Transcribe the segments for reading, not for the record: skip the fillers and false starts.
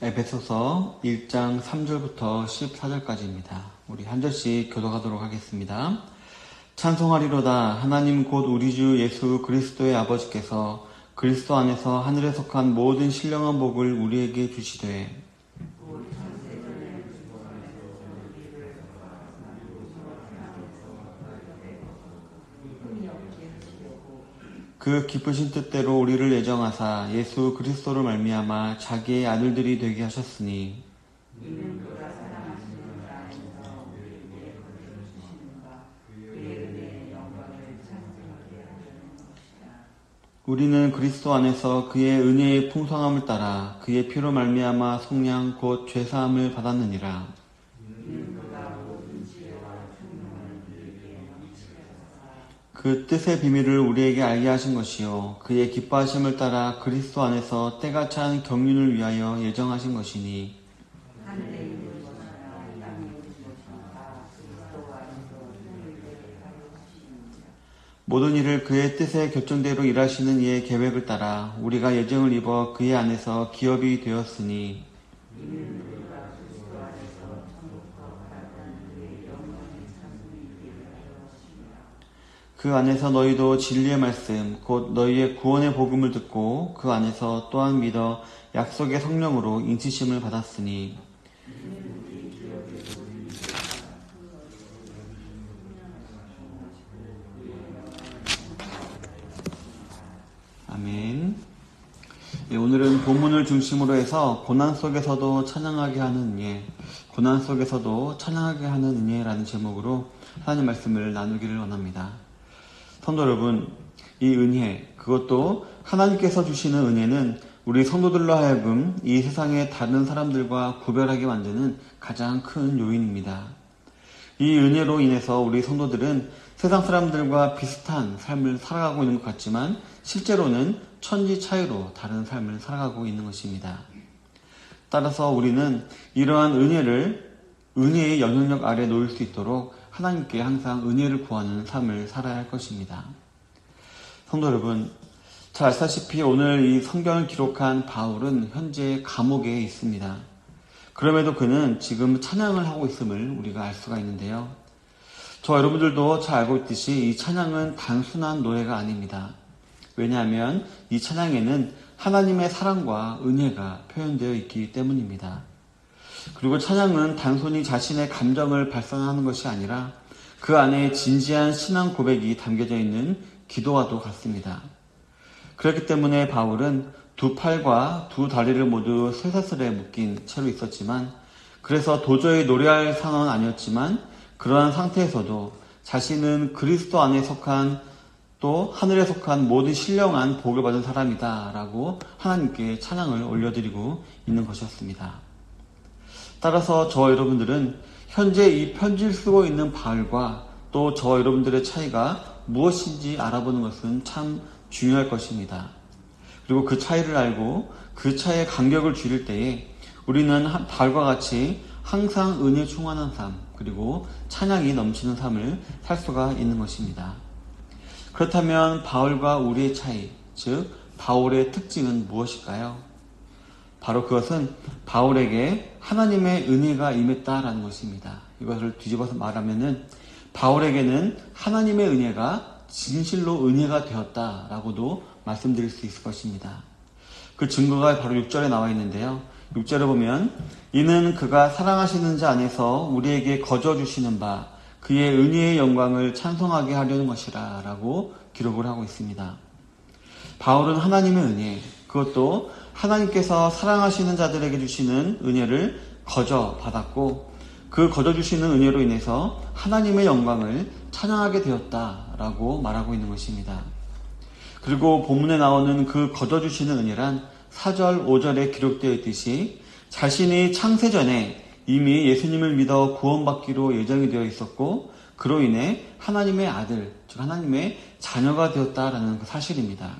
에베소서 1장 3절부터 14절까지입니다. 우리 한 절씩 교독하도록 하겠습니다. 찬송하리로다. 하나님 곧 우리 주 예수 그리스도의 아버지께서 그리스도 안에서 하늘에 속한 모든 신령한 복을 우리에게 주시되 그 기쁘신 뜻대로 우리를 예정하사 예수 그리스도로 말미암아 자기의 아들들이 되게 하셨으니 우리는 그리스도 안에서 그의 은혜의 풍성함을 따라 그의 피로 말미암아 속량 곧 죄사함을 받았느니라. 그 뜻의 비밀을 우리에게 알게 하신 것이요 그의 기뻐하심을 따라 그리스도 안에서 때가 찬 경륜을 위하여 예정하신 것이니 모든 일을 그의 뜻의 결정대로 일하시는 이의 계획을 따라 우리가 예정을 입어 그의 안에서 기업이 되었으니 그 안에서 너희도 진리의 말씀 곧 너희의 구원의 복음을 듣고 그 안에서 또한 믿어 약속의 성령으로 인치심을 받았으니 아멘. 오늘은 본문을 중심으로 해서 고난 속에서도 찬양하게 하는 은혜, 고난 속에서도 찬양하게 하는 은혜라는 제목으로 하나님 말씀을 나누기를 원합니다. 성도 여러분, 이 은혜, 그것도 하나님께서 주시는 은혜는 우리 성도들로 하여금 이 세상의 다른 사람들과 구별하게 만드는 가장 큰 요인입니다. 이 은혜로 인해서 우리 성도들은 세상 사람들과 비슷한 삶을 살아가고 있는 것 같지만 실제로는 천지 차이로 다른 삶을 살아가고 있는 것입니다. 따라서 우리는 이러한 은혜의 영향력 아래 놓일 수 있도록 하나님께 항상 은혜를 구하는 삶을 살아야 할 것입니다. 성도 여러분, 잘 아시다시피 오늘 이 성경을 기록한 바울은 현재 감옥에 있습니다. 그럼에도 그는 지금 찬양을 하고 있음을 우리가 알 수가 있는데요. 저와 여러분들도 잘 알고 있듯이 이 찬양은 단순한 노래가 아닙니다. 왜냐하면 이 찬양에는 하나님의 사랑과 은혜가 표현되어 있기 때문입니다. 그리고 찬양은 단순히 자신의 감정을 발산하는 것이 아니라 그 안에 진지한 신앙 고백이 담겨져 있는 기도와도 같습니다. 그렇기 때문에 바울은 두 팔과 두 다리를 모두 쇠사슬에 묶인 채로 있었지만 그래서 도저히 노래할 상황은 아니었지만 그러한 상태에서도 자신은 그리스도 안에 속한 또 하늘에 속한 모든 신령한 복을 받은 사람이다 라고 하나님께 찬양을 올려드리고 있는 것이었습니다. 따라서 저와 여러분들은 현재 이 편지를 쓰고 있는 바울과 또 저와 여러분들의 차이가 무엇인지 알아보는 것은 참 중요할 것입니다. 그리고 그 차이를 알고 그 차이의 간격을 줄일 때에 우리는 바울과 같이 항상 은혜 충만한 삶 그리고 찬양이 넘치는 삶을 살 수가 있는 것입니다. 그렇다면 바울과 우리의 차이, 즉 바울의 특징은 무엇일까요? 바로 그것은 바울에게 하나님의 은혜가 임했다라는 것입니다. 이것을 뒤집어서 말하면은 바울에게는 하나님의 은혜가 진실로 은혜가 되었다라고도 말씀드릴 수 있을 것입니다. 그 증거가 바로 6절에 나와 있는데요. 6절에 보면 이는 그가 사랑하시는 자 안에서 우리에게 거저 주시는 바 그의 은혜의 영광을 찬송하게 하려는 것이라 라고 기록을 하고 있습니다. 바울은 하나님의 은혜, 그것도 하나님께서 사랑하시는 자들에게 주시는 은혜를 거저 받았고 그 거저 주시는 은혜로 인해서 하나님의 영광을 찬양하게 되었다라고 말하고 있는 것입니다. 그리고 본문에 나오는 그 거저 주시는 은혜란 4절, 5절에 기록되어 있듯이 자신이 창세전에 이미 예수님을 믿어 구원받기로 예정이 되어 있었고 그로 인해 하나님의 아들, 즉 하나님의 자녀가 되었다라는 그 사실입니다.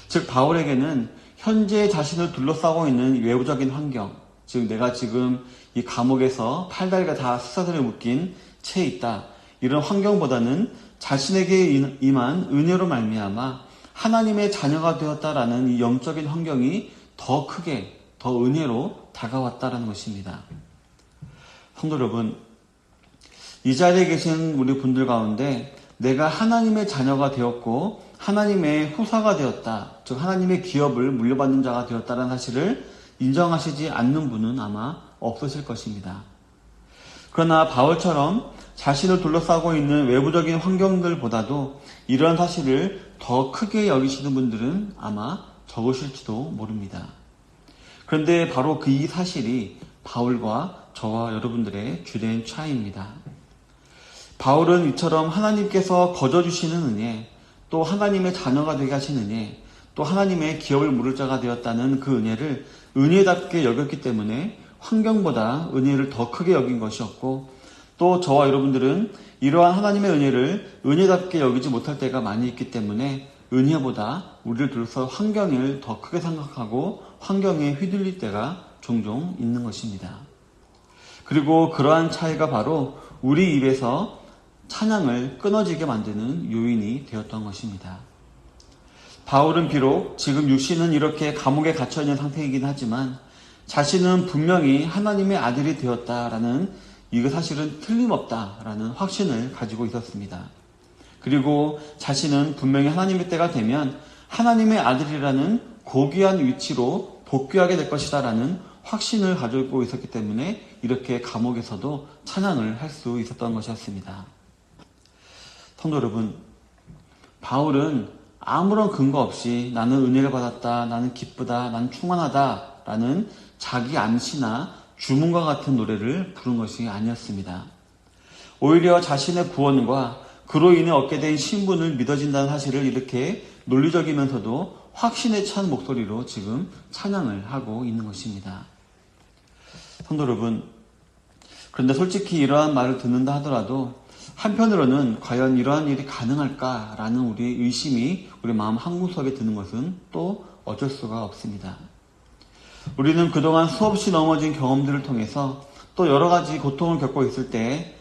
즉 바울에게는 현재 자신을 둘러싸고 있는 외부적인 환경, 즉 내가 지금 이 감옥에서 팔다리가 다 쇠사슬에 묶인 채 있다. 이런 환경보다는 자신에게 임한 은혜로 말미암아 하나님의 자녀가 되었다라는 이 영적인 환경이 더 크게 더 은혜로 다가왔다라는 것입니다. 성도 여러분, 이 자리에 계신 우리 분들 가운데 내가 하나님의 자녀가 되었고 하나님의 후사가 되었다, 즉 하나님의 기업을 물려받는 자가 되었다는 사실을 인정하시지 않는 분은 아마 없으실 것입니다. 그러나 바울처럼 자신을 둘러싸고 있는 외부적인 환경들보다도 이러한 사실을 더 크게 여기시는 분들은 아마 적으실지도 모릅니다. 그런데 바로 이 사실이 바울과 저와 여러분들의 주된 차이입니다. 바울은 이처럼 하나님께서 거저주시는 은혜, 또 하나님의 자녀가 되게 하신 은혜, 또 하나님의 기업을 물을 자가 되었다는 그 은혜를 은혜답게 여겼기 때문에 환경보다 은혜를 더 크게 여긴 것이었고, 또 저와 여러분들은 이러한 하나님의 은혜를 은혜답게 여기지 못할 때가 많이 있기 때문에 은혜보다 우리를 둘러서 환경을 더 크게 생각하고 환경에 휘둘릴 때가 종종 있는 것입니다. 그리고 그러한 차이가 바로 우리 입에서 찬양을 끊어지게 만드는 요인이 되었던 것입니다. 바울은 비록 지금 육신은 이렇게 감옥에 갇혀있는 상태이긴 하지만 자신은 분명히 하나님의 아들이 되었다라는, 이거 사실은 틀림없다라는 확신을 가지고 있었습니다. 그리고 자신은 분명히 하나님의 때가 되면 하나님의 아들이라는 고귀한 위치로 복귀하게 될 것이다라는 확신을 가지고 있었기 때문에 이렇게 감옥에서도 찬양을 할 수 있었던 것이었습니다. 성도 여러분, 바울은 아무런 근거 없이 나는 은혜를 받았다, 나는 기쁘다, 나는 충만하다 라는 자기 암시나 주문과 같은 노래를 부른 것이 아니었습니다. 오히려 자신의 구원과 그로 인해 얻게 된 신분을 믿어진다는 사실을 이렇게 논리적이면서도 확신에 찬 목소리로 지금 찬양을 하고 있는 것입니다. 성도 여러분, 그런데 솔직히 이러한 말을 듣는다 하더라도 한편으로는 과연 이러한 일이 가능할까라는 우리 의심이 우리 마음 한구석에 드는 것은 또 어쩔 수가 없습니다. 우리는 그동안 수없이 넘어진 경험들을 통해서 또 여러 가지 고통을 겪고 있을 때,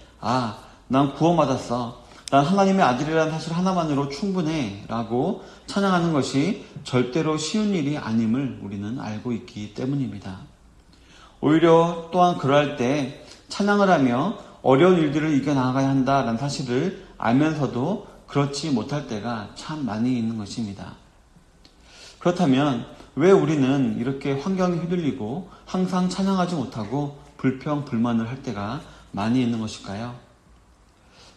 난 구원받았어, 난 하나님의 아들이라는 사실 하나만으로 충분해 라고 찬양하는 것이 절대로 쉬운 일이 아님을 우리는 알고 있기 때문입니다. 오히려 또한 그럴 때 찬양을 하며 어려운 일들을 이겨나가야 한다라는 사실을 알면서도 그렇지 못할 때가 참 많이 있는 것입니다. 그렇다면 왜 우리는 이렇게 환경에 휘둘리고 항상 찬양하지 못하고 불평, 불만을 할 때가 많이 있는 것일까요?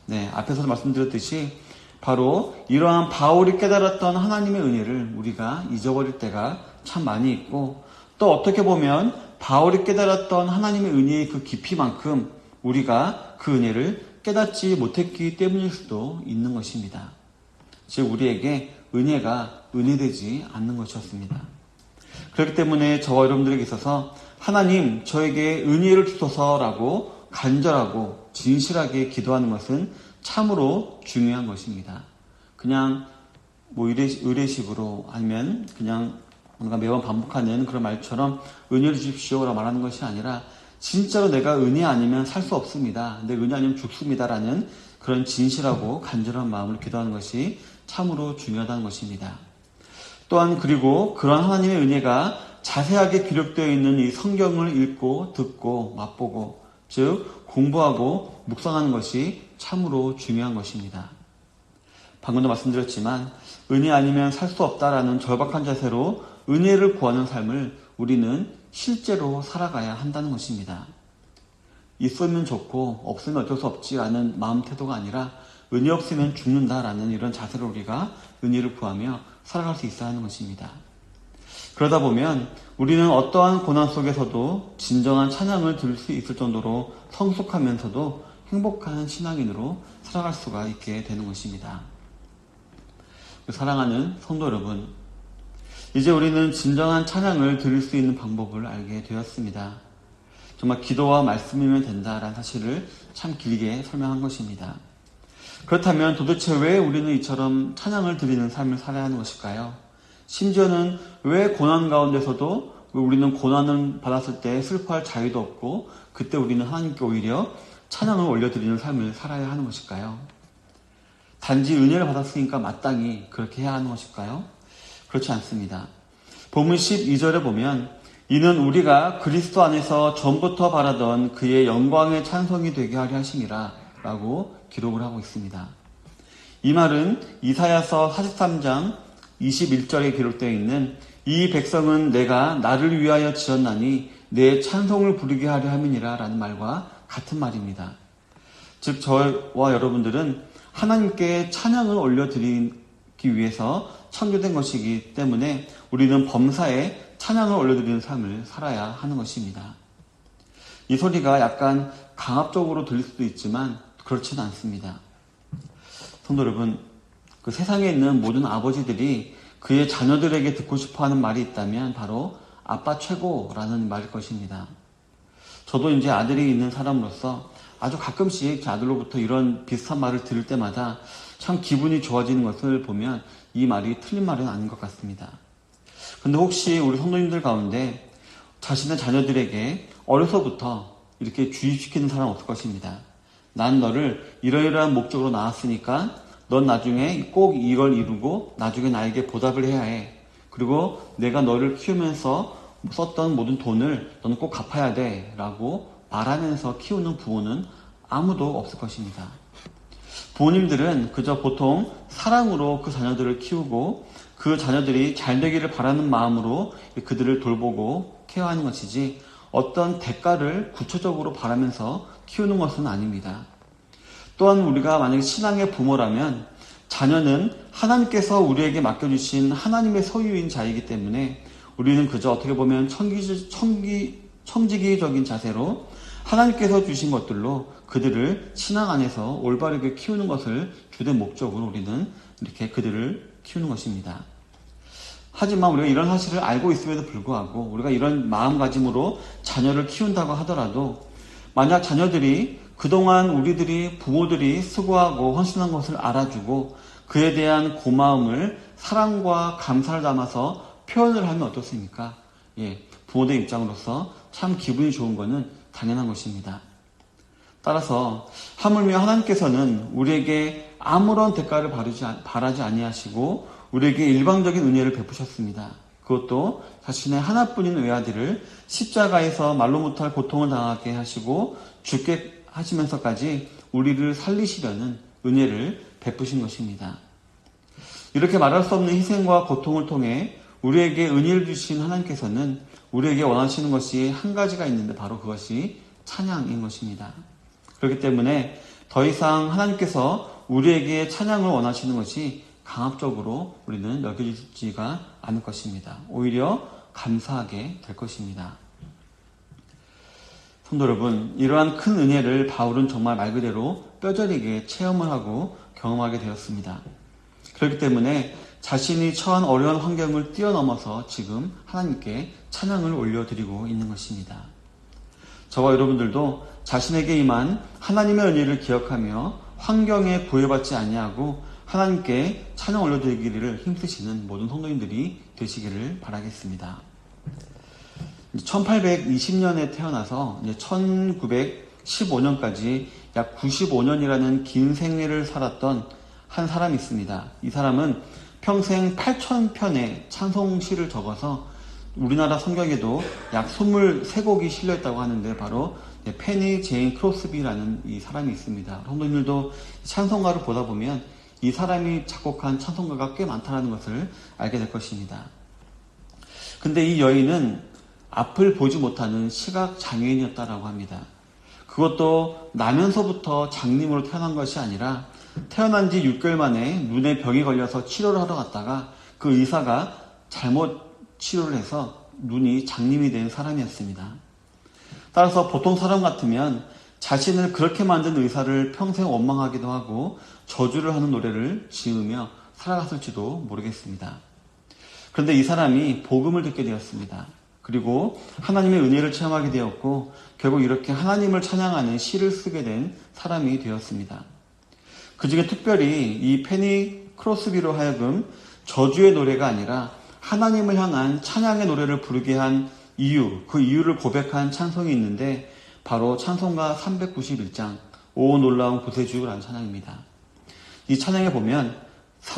네, 앞에서 말씀드렸듯이 바로 이러한 바울이 깨달았던 하나님의 은혜를 우리가 잊어버릴 때가 참 많이 있고, 또 어떻게 보면 바울이 깨달았던 하나님의 은혜의 그 깊이만큼 우리가 그 은혜를 깨닫지 못했기 때문일 수도 있는 것입니다. 즉 우리에게 은혜가 은혜되지 않는 것이었습니다. 그렇기 때문에 저와 여러분들에게 있어서 하나님 저에게 은혜를 주소서라고 간절하고 진실하게 기도하는 것은 참으로 중요한 것입니다. 그냥 의례식으로 아니면 그냥 뭔가 매번 반복하는 그런 말처럼 은혜를 주십시오라고 말하는 것이 아니라 진짜로 내가 은혜 아니면 살 수 없습니다, 내 은혜 아니면 죽습니다라는 그런 진실하고 간절한 마음으로 기도하는 것이 참으로 중요하다는 것입니다. 또한 그리고 그런 하나님의 은혜가 자세하게 기록되어 있는 이 성경을 읽고 듣고 맛보고, 즉 공부하고 묵상하는 것이 참으로 중요한 것입니다. 방금도 말씀드렸지만 은혜 아니면 살 수 없다라는 절박한 자세로 은혜를 구하는 삶을 우리는 실제로 살아가야 한다는 것입니다. 있으면 좋고 없으면 어쩔 수 없지 않은 마음 태도가 아니라 은혜 없으면 죽는다라는 이런 자세로 우리가 은혜를 구하며 살아갈 수 있어야 하는 것입니다. 그러다 보면 우리는 어떠한 고난 속에서도 진정한 찬양을 들을 수 있을 정도로 성숙하면서도 행복한 신앙인으로 살아갈 수가 있게 되는 것입니다. 사랑하는 성도 여러분, 이제 우리는 진정한 찬양을 들을 수 있는 방법을 알게 되었습니다. 정말 기도와 말씀이면 된다라는 사실을 참 길게 설명한 것입니다. 그렇다면 도대체 왜 우리는 이처럼 찬양을 드리는 삶을 살아야 하는 것일까요? 심지어는 왜 고난 가운데서도 우리는 고난을 받았을 때 슬퍼할 자유도 없고 그때 우리는 하나님께 오히려 찬양을 올려드리는 삶을 살아야 하는 것일까요? 단지 은혜를 받았으니까 마땅히 그렇게 해야 하는 것일까요? 그렇지 않습니다. 본문 12절에 보면 이는 우리가 그리스도 안에서 전부터 바라던 그의 영광의 찬송이 되게 하려 하심이라 라고 기록을 하고 있습니다. 이 말은 이사야서 43장 21절에 기록되어 있는 이 백성은 내가 나를 위하여 지었나니 내 찬송을 부르게 하려 함이니라 라는 말과 같은 말입니다. 즉 저와 여러분들은 하나님께 찬양을 올려드리기 위해서 창조된 것이기 때문에 우리는 범사에 찬양을 올려드리는 삶을 살아야 하는 것입니다. 이 소리가 약간 강압적으로 들릴 수도 있지만 그렇지는 않습니다. 성도 여러분, 그 세상에 있는 모든 아버지들이 그의 자녀들에게 듣고 싶어하는 말이 있다면 바로 아빠 최고라는 말일 것입니다. 저도 이제 아들이 있는 사람으로서 아주 가끔씩 제 아들로부터 이런 비슷한 말을 들을 때마다 참 기분이 좋아지는 것을 보면 이 말이 틀린 말은 아닌 것 같습니다. 근데 혹시 우리 성도님들 가운데 자신의 자녀들에게 어려서부터 이렇게 주입시키는 사람 없을 것입니다. 난 너를 이러이러한 목적으로 낳았으니까 넌 나중에 꼭 이걸 이루고 나중에 나에게 보답을 해야 해. 그리고 내가 너를 키우면서 썼던 모든 돈을 너는 꼭 갚아야 돼 라고 말하면서 키우는 부모는 아무도 없을 것입니다. 부모님들은 그저 보통 사랑으로 그 자녀들을 키우고 그 자녀들이 잘 되기를 바라는 마음으로 그들을 돌보고 케어하는 것이지 어떤 대가를 구체적으로 바라면서 키우는 것은 아닙니다. 또한 우리가 만약에 신앙의 부모라면 자녀는 하나님께서 우리에게 맡겨주신 하나님의 소유인 자이기 때문에 우리는 그저 어떻게 보면 청지기적인 자세로 하나님께서 주신 것들로 그들을 신앙 안에서 올바르게 키우는 것을 주된 목적으로 우리는 이렇게 그들을 키우는 것입니다. 하지만 우리가 이런 사실을 알고 있음에도 불구하고 우리가 이런 마음가짐으로 자녀를 키운다고 하더라도 만약 자녀들이 그동안 우리들이 부모들이 수고하고 헌신한 것을 알아주고 그에 대한 고마움을 사랑과 감사를 담아서 표현을 하면 어떻습니까? 부모들 입장으로서 참 기분이 좋은 것은 당연한 것입니다. 따라서 하물며 하나님께서는 우리에게 아무런 대가를 바라지 아니하시고 우리에게 일방적인 은혜를 베푸셨습니다. 그것도 자신의 하나뿐인 외아들을 십자가에서 말로 못할 고통을 당하게 하시고 죽게 하시면서까지 우리를 살리시려는 은혜를 베푸신 것입니다. 이렇게 말할 수 없는 희생과 고통을 통해 우리에게 은혜를 주신 하나님께서는 우리에게 원하시는 것이 한 가지가 있는데 바로 그것이 찬양인 것입니다. 그렇기 때문에 더 이상 하나님께서 우리에게 찬양을 원하시는 것이 강압적으로 우리는 여겨지지가 않을 것입니다. 오히려 감사하게 될 것입니다. 성도 여러분, 이러한 큰 은혜를 바울은 정말 말 그대로 뼈저리게 체험을 하고 경험하게 되었습니다. 그렇기 때문에 자신이 처한 어려운 환경을 뛰어넘어서 지금 하나님께 찬양을 올려드리고 있는 것입니다. 저와 여러분들도 자신에게 임한 하나님의 은혜를 기억하며 환경에 구애받지 아니하고 하나님께 찬양 올려드리기를 힘쓰시는 모든 성도님들이 되시기를 바라겠습니다. 1820년에 태어나서 1915년까지 약 95년이라는 긴 생애를 살았던 한 사람이 있습니다. 이 사람은 평생 8,000편의 찬송시를 적어서 우리나라 성경에도 약 23곡이 실려있다고 하는데 바로 페니 제인 크로스비라는 이 사람이 있습니다. 성도님들도 찬송가를 보다 보면 이 사람이 작곡한 찬송가가 꽤 많다는 것을 알게 될 것입니다. 근데 이 여인은 앞을 보지 못하는 시각 장애인이었다라고 합니다. 그것도 나면서부터 장님으로 태어난 것이 아니라 태어난 지 6개월 만에 눈에 병이 걸려서 치료를 하러 갔다가 그 의사가 잘못 치료를 해서 눈이 장님이 된 사람이었습니다. 따라서 보통 사람 같으면 자신을 그렇게 만든 의사를 평생 원망하기도 하고 저주를 하는 노래를 지으며 살아갔을지도 모르겠습니다. 그런데 이 사람이 복음을 듣게 되었습니다. 그리고 하나님의 은혜를 체험하게 되었고 결국 이렇게 하나님을 찬양하는 시를 쓰게 된 사람이 되었습니다. 그 중에 특별히 이 페니 크로스비로 하여금 저주의 노래가 아니라 하나님을 향한 찬양의 노래를 부르게 한 이유, 그 이유를 고백한 찬송이 있는데 바로 찬송가 391장 오 놀라운 구세주라는 찬양입니다. 이 찬양에 보면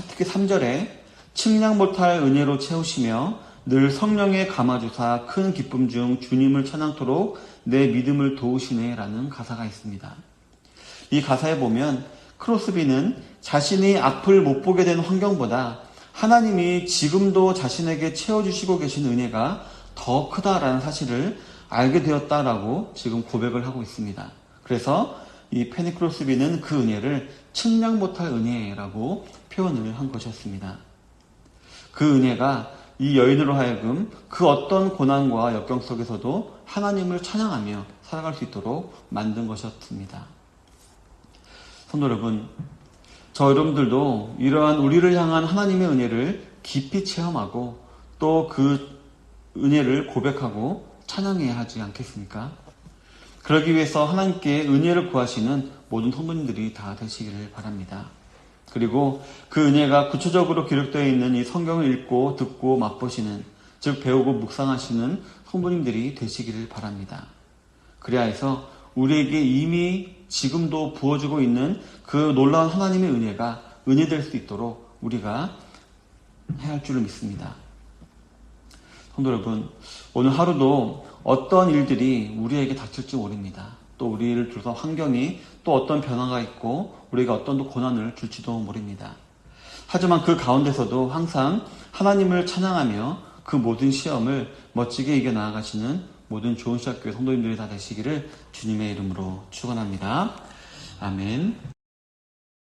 특히 3절에 측량 못할 은혜로 채우시며 늘 성령에 감아주사 큰 기쁨 중 주님을 찬양토록 내 믿음을 도우시네 라는 가사가 있습니다. 이 가사에 보면 크로스비는 자신이 앞을 못 보게 된 환경보다 하나님이 지금도 자신에게 채워주시고 계신 은혜가 더 크다라는 사실을 알게 되었다라고 지금 고백을 하고 있습니다. 그래서 이 페니 크로스비는 그 은혜를 측량 못할 은혜라고 표현을 한 것이었습니다. 그 은혜가 이 여인으로 하여금 그 어떤 고난과 역경 속에서도 하나님을 찬양하며 살아갈 수 있도록 만든 것이었습니다. 성도 여러분, 저 여러분들도 이러한 우리를 향한 하나님의 은혜를 깊이 체험하고 또 그 은혜를 고백하고 찬양해야 하지 않겠습니까? 그러기 위해서 하나님께 은혜를 구하시는 모든 성도님들이 다 되시기를 바랍니다. 그리고 그 은혜가 구체적으로 기록되어 있는 이 성경을 읽고 듣고 맛보시는, 즉 배우고 묵상하시는 성도님들이 되시기를 바랍니다. 그래야 해서 우리에게 이미 지금도 부어주고 있는 그 놀라운 하나님의 은혜가 은혜될 수 있도록 우리가 해야 할 줄을 믿습니다. 성도 여러분, 오늘 하루도 어떤 일들이 우리에게 닥칠지 모릅니다. 또 우리를 둘러서 환경이 또 어떤 변화가 있고 우리가 어떤 또 고난을 줄지도 모릅니다. 하지만 그 가운데서도 항상 하나님을 찬양하며 그 모든 시험을 멋지게 이겨나가시는 모든 좋은 시작교회 성도님들이 다 되시기를 주님의 이름으로 축원합니다. 아멘.